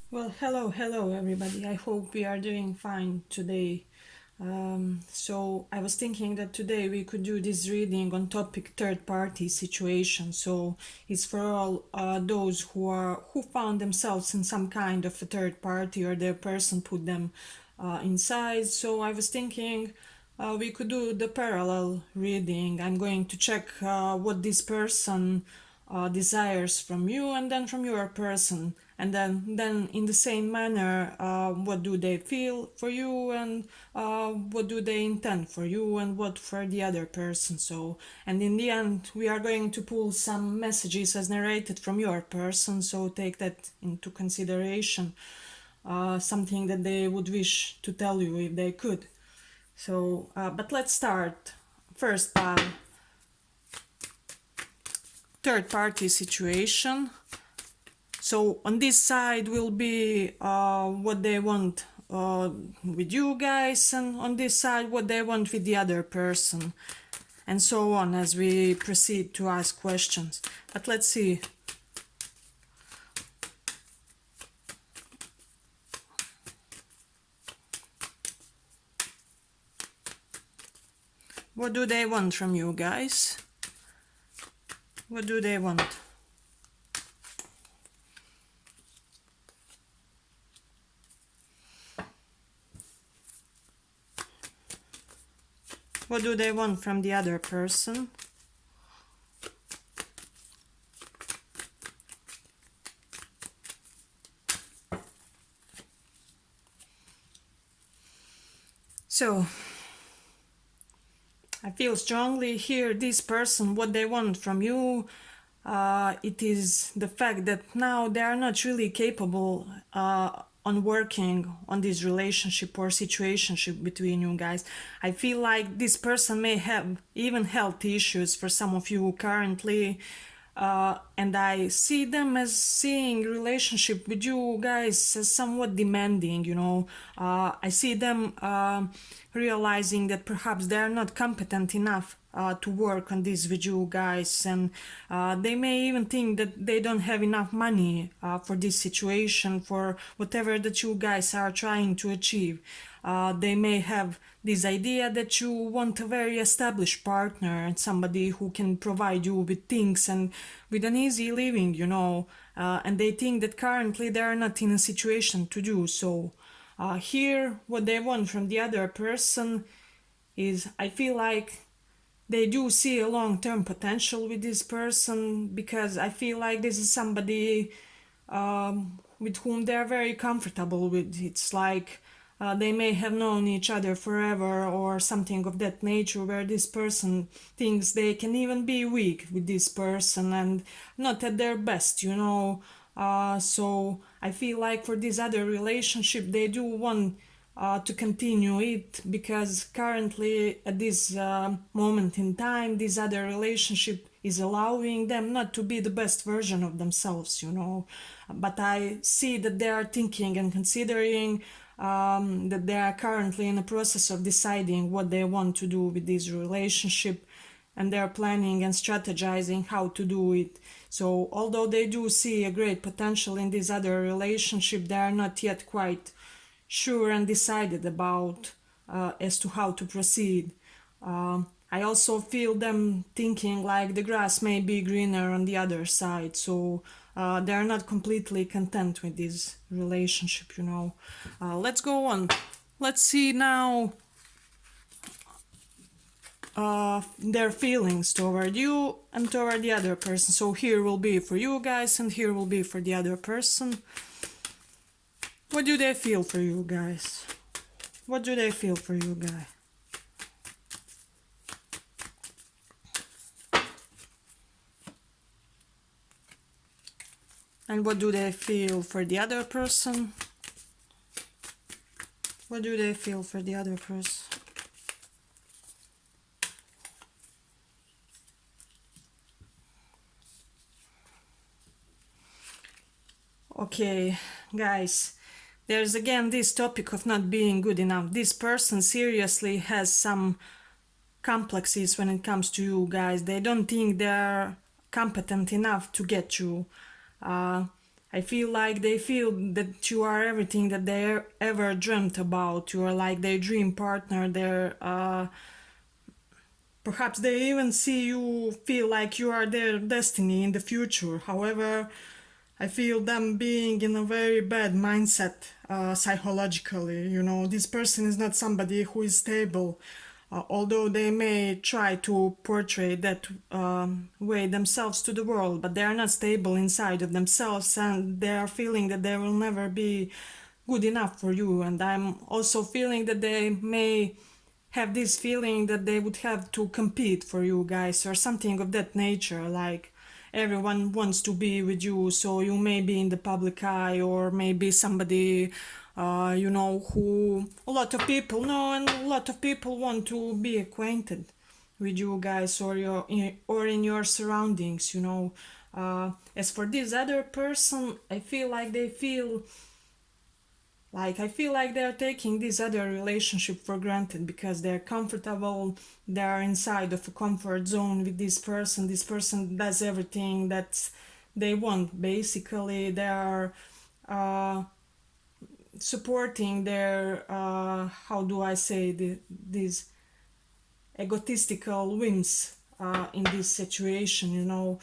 Well, hello everybody. I hope we are doing fine today. So I was thinking that today we could do this reading on topic third party situation. So it's for all those who found themselves in some kind of a third party or their person put them inside. So I was thinking we could do the parallel reading. I'm going to check what this person desires from you and then from your person, and then in the same manner, what do they feel for you, and what do they intend for you and what for the other person. So, and in the end we are going to pull some messages as narrated from your person, so take that into consideration, something that they would wish to tell you if they could. So but let's start first by third party situation. So on this side will be what they want with you guys, and on this side what they want with the other person, and so on as we proceed to ask questions. But let's see. What do they want from you guys? What do they want? What do they want from the other person? So I feel strongly here this person, what they want from you, it is the fact that now they are not really capable on working on this relationship or situationship between you guys. I feel like this person may have even health issues for some of you currently, and I see them as seeing relationship with you guys as somewhat demanding. I see them realizing that perhaps they are not competent enough to work on this with you guys, and they may even think that they don't have enough money for this situation, for whatever that you guys are trying to achieve. They may have this idea that you want a very established partner and somebody who can provide you with things and with an easy living, and they think that currently they are not in a situation to do so. Here, what they want from the other person is, I feel like they do see a long-term potential with this person, because I feel like this is somebody with whom they are very comfortable with. It's like they may have known each other forever or something of that nature, where this person thinks they can even be weak with this person and not at their best, so I feel like for this other relationship they do want to continue it, because currently at this moment in time this other relationship is allowing them not to be the best version of themselves, but I see that they are thinking and considering that they are currently in the process of deciding what they want to do with this relationship, and they're planning and strategizing how to do it. So although they do see a great potential in this other relationship, they are not yet quite sure and decided about as to how to proceed. I also feel them thinking like the grass may be greener on the other side, so they are not completely content with this relationship. Let's go on. Let's see now their feelings toward you and toward the other person. So here will be for you guys and here will be for the other person. What do they feel for you guys? What do they feel for you guys? And what do they feel for the other person? What do they feel for the other person? Okay, guys, there's again this topic of not being good enough. This person seriously has some complexes when it comes to you guys. They don't think they're competent enough to get you. I I feel like they feel that you are everything that they ever dreamt about. You are like their dream partner. Perhaps they even see you, feel like you are their destiny in the future. However, I feel them being in a very bad mindset psychologically. You know, this person is not somebody who is stable, although they may try to portray that way themselves to the world, but they are not stable inside of themselves, and they are feeling that they will never be good enough for you. And I'm also feeling that they may have this feeling that they would have to compete for you guys or something of that nature, like everyone wants to be with you, so you may be in the public eye, or maybe somebody you know, who a lot of people know, and a lot of people want to be acquainted with you guys, or or in your surroundings, you know. As for this other person, I feel like I feel like they're taking this other relationship for granted because they're comfortable, they're inside of a comfort zone with this person. This person does everything that they want. Basically, they are supporting their, how do I say, these egotistical whims in this situation, you know.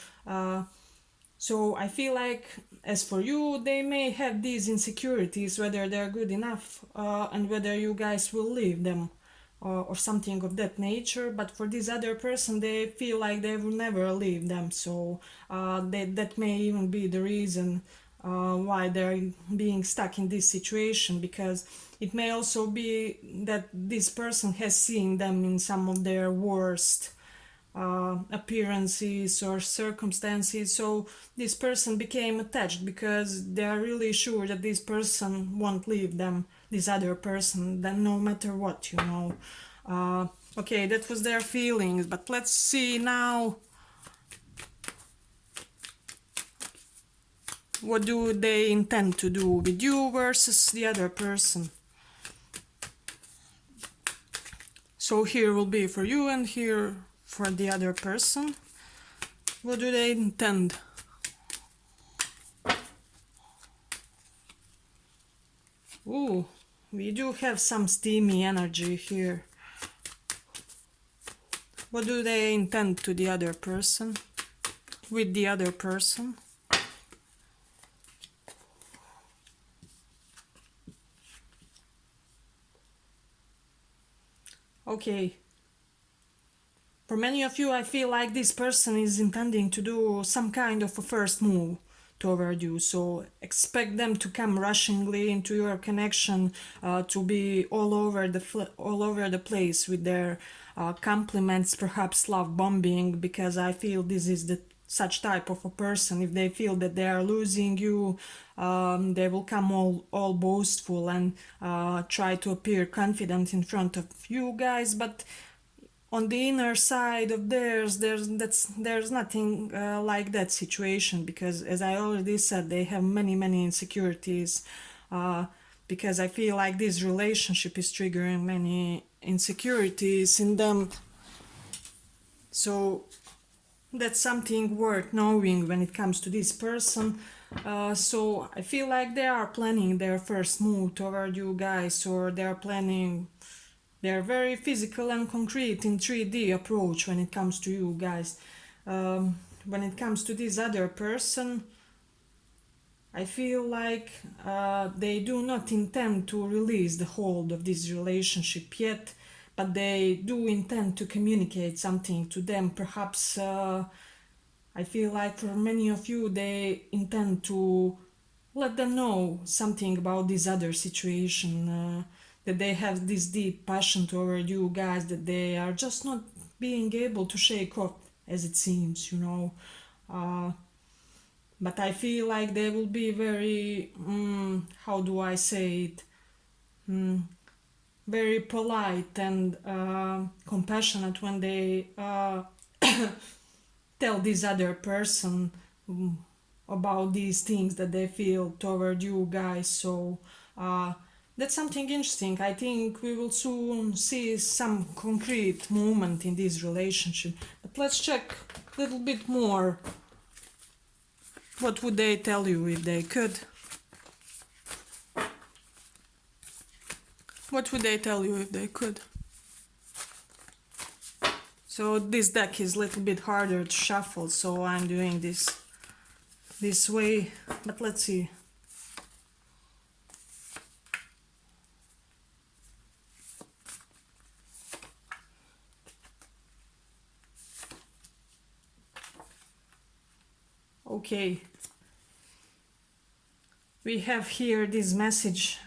So I feel like, as for you, they may have these insecurities whether they're good enough and whether you guys will leave them or something of that nature. But for this other person, they feel like they will never leave them. So that may even be the reason why they're being stuck in this situation, because it may also be that this person has seen them in some of their worst appearances or circumstances. So this person became attached because they are really sure that this person won't leave them, this other person, then no matter what, you know. Okay, that was their feelings, but let's see now what do they intend to do with you versus the other person. So here will be for you and here for the other person. What do they intend? Ooh, we do have some steamy energy here. What do they intend to the other person? With the other person? Okay. For many of you, I feel like this person is intending to do some kind of a first move toward you. So expect them to come rushingly into your connection, to be all over the place with their compliments, perhaps love bombing, because I feel this is the such type of a person. If they feel that they are losing you, they will come all boastful and try to appear confident in front of you guys, but on the inner side of theirs, there's nothing like that situation, because as I already said, they have many insecurities, because I feel like this relationship is triggering many insecurities in them. So that's something worth knowing when it comes to this person. So I feel like they are planning their first move toward you guys, or they're very physical and concrete in 3D approach when it comes to you guys. When it comes to this other person, I feel like they do not intend to release the hold of this relationship yet, but they do intend to communicate something to them. Perhaps I feel like for many of you, they intend to let them know something about this other situation, that they have this deep passion toward you guys that they are just not being able to shake off, as it seems, you know. But I feel like they will be very, how do I say it, very polite and compassionate when they tell this other person about these things that they feel toward you guys. So that's something interesting. I think we will soon see some concrete movement in this relationship. But let's check a little bit more What would they tell you if they could? What would they tell you if they could? So this deck is a little bit harder to shuffle, so I'm doing this way, but let's see. Okay, we have here this message.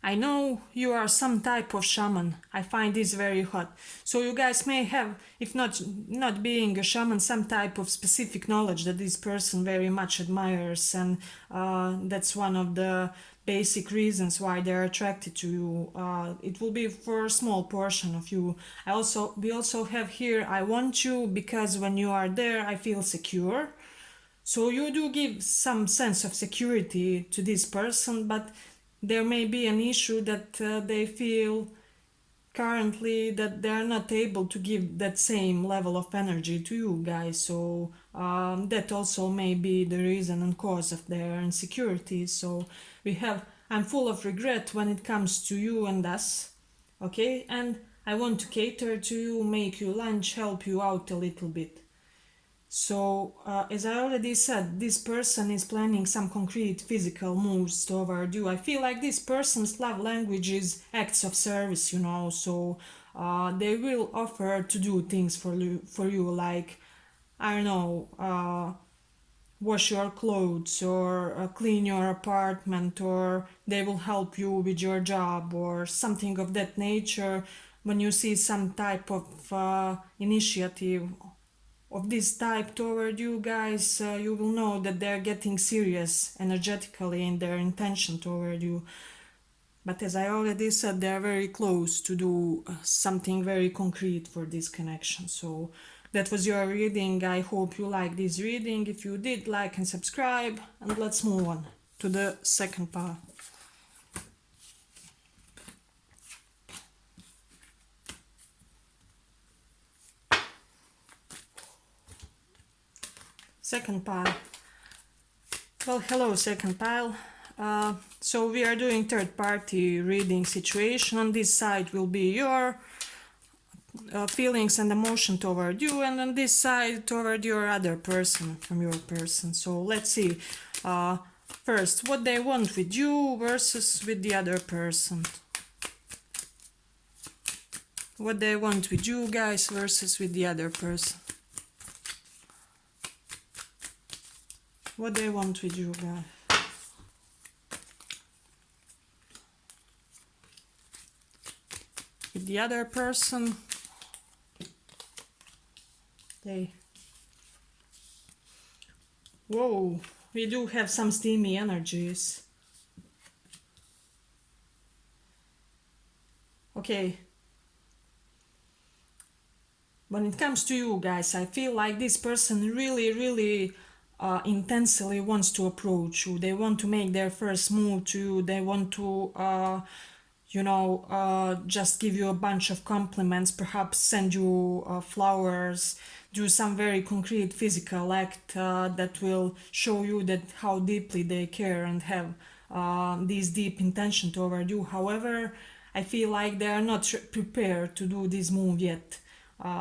I know you are some type of shaman. I find this very hot. So you guys may have, if not being a shaman, some type of specific knowledge that this person very much admires, and that's one of the basic reasons why they're attracted to you. It will be for a small portion of you. We also have here, I want you because when you are there, I feel secure. So you do give some sense of security to this person, but there may be an issue that they feel currently that they're not able to give that same level of energy to you guys. So that also may be the reason and cause of their insecurity. So we have, I'm full of regret when it comes to you and us. Okay, and I want to cater to you, make you lunch, help you out a little bit. So, as I already said, this person is planning some concrete physical moves toward you. I feel like this person's love language is acts of service, so they will offer to do things for you, like, I don't know, wash your clothes or clean your apartment, or they will help you with your job or something of that nature. When you see some type of initiative of this type toward you guys, you will know that they're getting serious energetically in their intention toward you. But as I already said, they're very close to do something very concrete for this connection. So that was your reading. I hope you like this reading. If you did, like and subscribe, and let's move on to the second part. Second pile. Well, hello, second pile. So we are doing third party reading situation. On this side will be your feelings and emotion toward you, and on this side toward your other person, from your person. So let's see. First, what they want with you versus with the other person. What they want with you guys versus with the other person. What they want with you guys. With the other person, whoa, we do have some steamy energies. Okay. When it comes to you guys, I feel like this person really intensely wants to approach you. They want to make their first move to you. They want to just give you a bunch of compliments, perhaps send you flowers, do some very concrete physical act that will show you that how deeply they care and have this deep intention toward you. However, I feel like they are not prepared to do this move yet.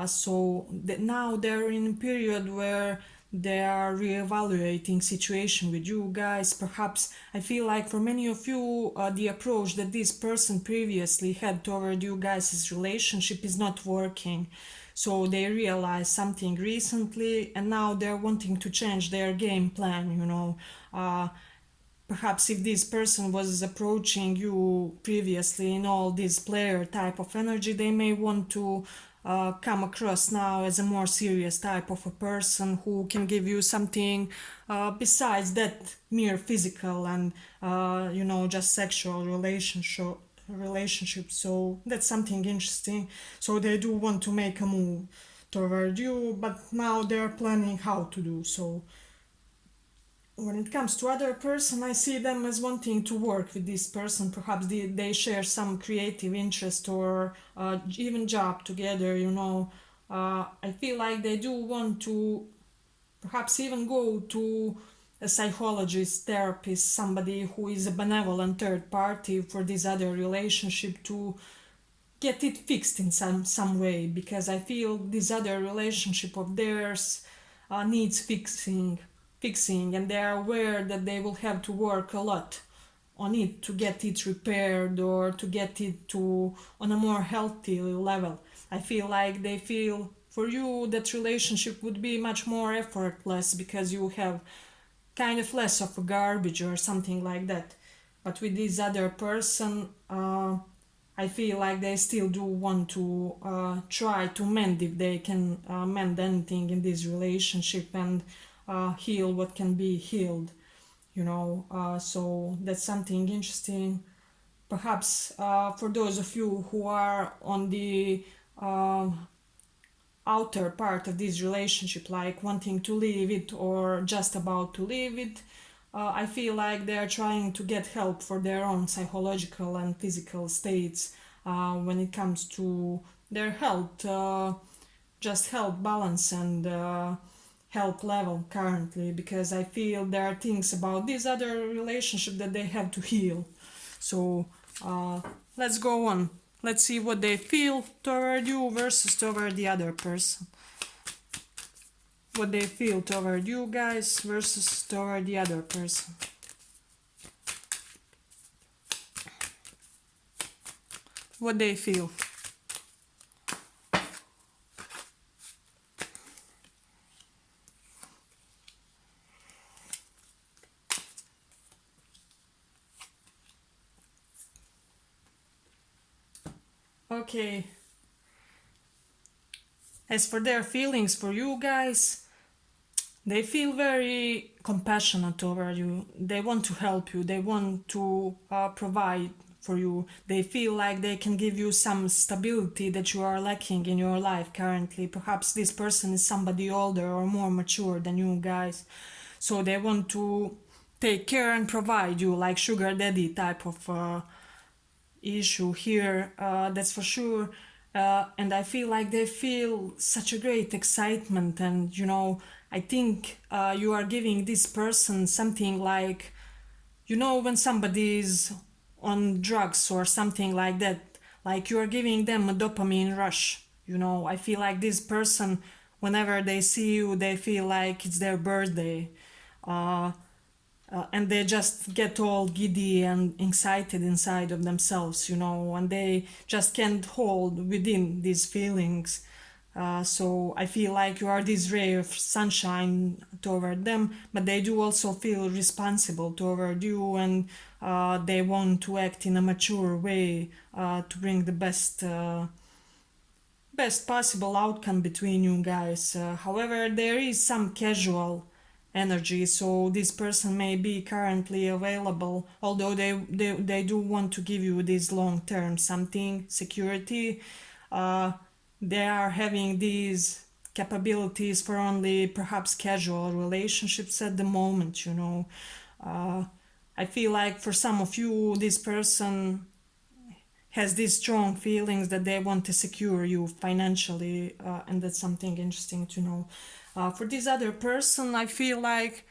So now they're in a period where they are reevaluating situation with you guys. Perhaps I feel like for many of you, the approach that this person previously had toward you guys' relationship is not working. So they realized something recently, and now they're wanting to change their game plan. Perhaps if this person was approaching you previously in all this player type of energy, they may want to come across now as a more serious type of a person who can give you something besides that mere physical and just sexual relationship. So that's something interesting. So they do want to make a move toward you, but now they're planning how to do so. When it comes to other person, I see them as wanting to work with this person. Perhaps they share some creative interest or even job together. I feel like they do want to perhaps even go to a psychologist, therapist, somebody who is a benevolent third party for this other relationship to get it fixed in some way, because I feel this other relationship of theirs needs fixing, and they are aware that they will have to work a lot on it to get it repaired or to get it to on a more healthy level. I feel like they feel for you that relationship would be much more effortless because you have kind of less of a garbage or something like that. But with this other person, I feel like they still do want to try to mend if they can mend anything in this relationship and heal what can be healed, you know. So that's something interesting. Perhaps for those of you who are on the outer part of this relationship, like wanting to leave it or just about to leave it, I feel like they are trying to get help for their own psychological and physical states when it comes to their health, just health balance and health level currently, because I feel there are things about this other relationship that they have to heal. So let's go on. Let's see what they feel toward you versus toward the other person. What they feel toward you guys versus toward the other person. What they feel. Okay. As for their feelings for you guys, they feel very compassionate toward you. They want to help you. They want to provide for you. They feel like they can give you some stability that you are lacking in your life currently. Perhaps this person is somebody older or more mature than you guys. So they want to take care and provide you, like sugar daddy type of issue here, that's for sure. And I feel like they feel such a great excitement, and you know, I think you are giving this person something like, you know, when somebody is on drugs or something like that, like you are giving them a dopamine rush. You know, I feel like this person, whenever they see you, they feel like it's their birthday. Uh, and they just get all giddy and excited inside of themselves, you know, and they just can't hold within these feelings. So I feel like you are this ray of sunshine toward them, but they do also feel responsible toward you, and they want to act in a mature way to bring the best possible outcome between you guys. However, there is some casual energy, so this person may be currently available, although they do want to give you this long term something security. uh, they are having these capabilities for only perhaps casual relationships at the moment, you know. uh, I feel like for some of you this person has these strong feelings that they want to secure you financially, and that's something interesting to know. For this other person, I feel like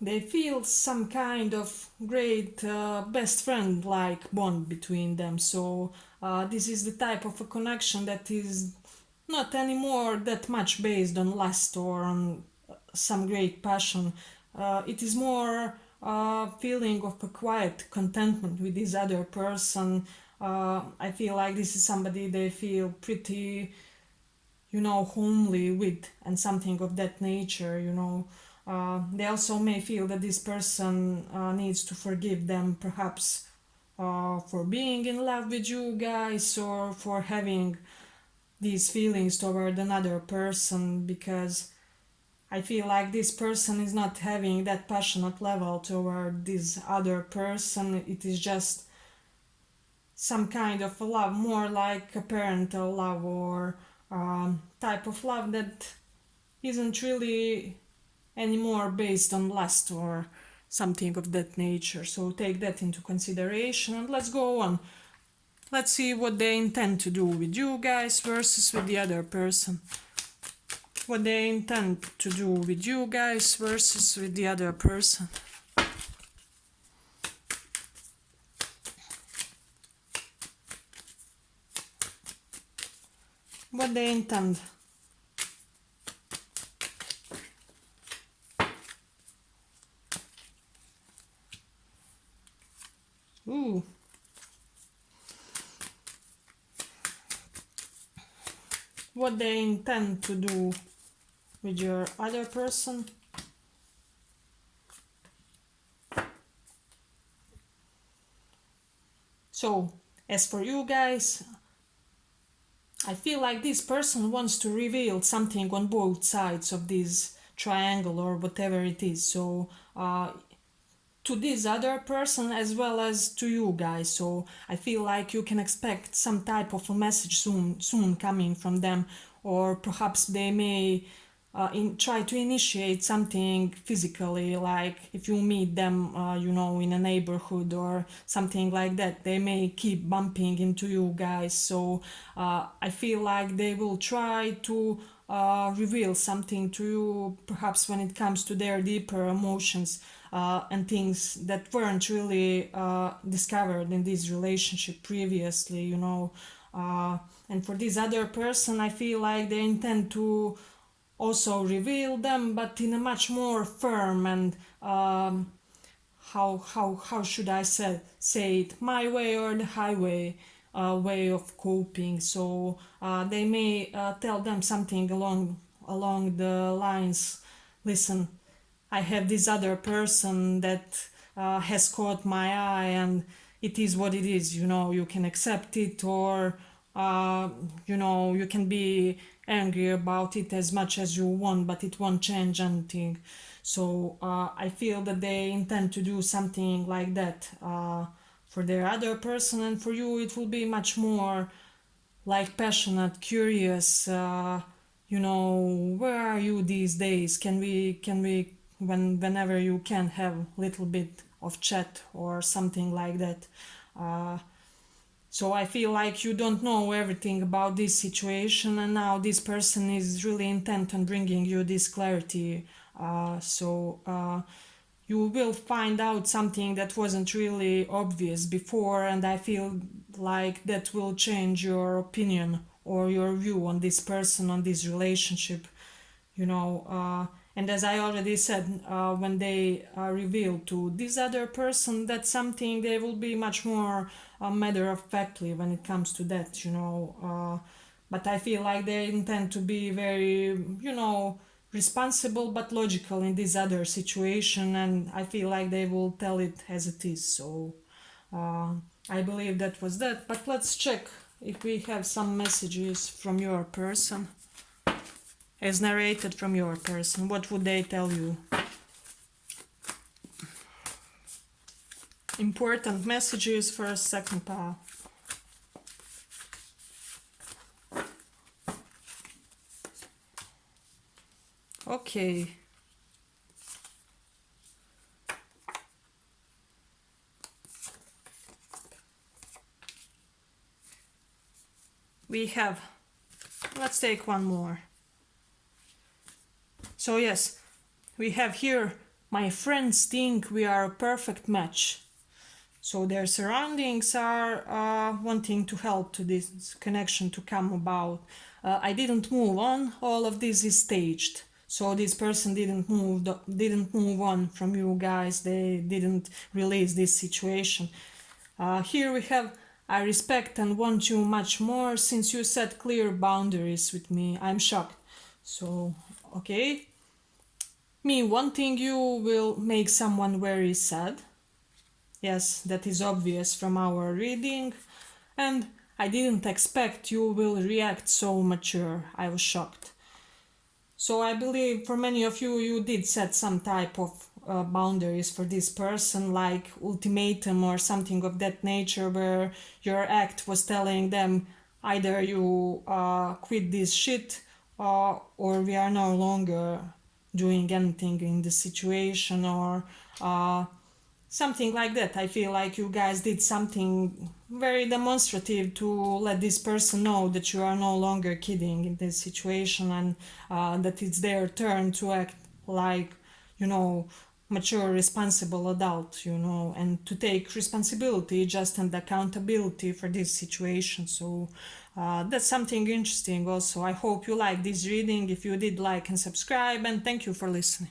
they feel some kind of great best friend like bond between them. So this is the type of a connection that is not anymore that much based on lust or on some great passion. It is more feeling of a quiet contentment with this other person. I feel like this is somebody they feel pretty, you know, homely with, and something of that nature, you know. They also may feel that this person needs to forgive them, perhaps for being in love with you guys or for having these feelings toward another person, because I feel like this person is not having that passionate level toward this other person. It is just some kind of a love, more like a parental love or type of love that isn't really anymore based on lust or something of that nature. So take that into consideration and let's go on. Let's see what they intend to do with you guys versus with the other person. what they intend to do with you guys versus with the other person. What they intend. Ooh. What they intend to do with your other person. So, as for you guys, I feel like this person wants to reveal something on both sides of this triangle or whatever it is. So, to this other person as well as to you guys. So I feel like you can expect some type of a message soon coming from them, or perhaps they may try to initiate something physically, like if you meet them in a neighborhood or something like that, they may keep bumping into you guys. So I feel like they will try to reveal something to you, perhaps when it comes to their deeper emotions and things that weren't really discovered in this relationship previously, and for this other person, I feel like they intend to also reveal them, but in a much more firm and how should I say it, my way or the highway way of coping. So they may tell them something along the lines, listen, I have this other person that has caught my eye, and it is what it is. You can accept it, or you can be angry about it as much as you want, but it won't change anything. So I feel that they intend to do something like that for their other person, and for you it will be much more like passionate, curious. Where are you these days? Can we whenever you can have a little bit of chat or something like that. So I feel like you don't know everything about this situation, and now this person is really intent on bringing you this clarity. So you will find out something that wasn't really obvious before, and I feel like that will change your opinion or your view on this person, on this relationship. And as I already said, when they reveal to this other person, that's something they will be much more matter of factly when it comes to that. But I feel like they intend to be very responsible but logical in this other situation, and I feel like they will tell it as it is. So I believe that was that, but let's check if we have some messages from your person, as narrated from your person. What would they tell you? Important messages for a second pile. Okay. We have, let's take one more. So yes, we have here, my friends think we are a perfect match. So their surroundings are wanting to help to this connection to come about. I didn't move on. All of this is staged. So this person didn't move on from you guys. They didn't release this situation. Here we have, I respect and want you much more since you set clear boundaries with me. I'm shocked. So, okay. Me wanting you will make someone very sad. Yes, that is obvious from our reading. And I didn't expect you will react so mature. I was shocked. So I believe for many of you, you did set some type of boundaries for this person, like ultimatum or something of that nature, where your act was telling them either you quit this shit or we are no longer doing anything in the situation, or something like that. I feel like you guys did something very demonstrative to let this person know that you are no longer kidding in this situation, and that it's their turn to act like, you know, mature, responsible adult, you know, and to take responsibility just and accountability for this situation. So that's something interesting also. I hope you like this reading. If you did, like and subscribe, and thank you for listening.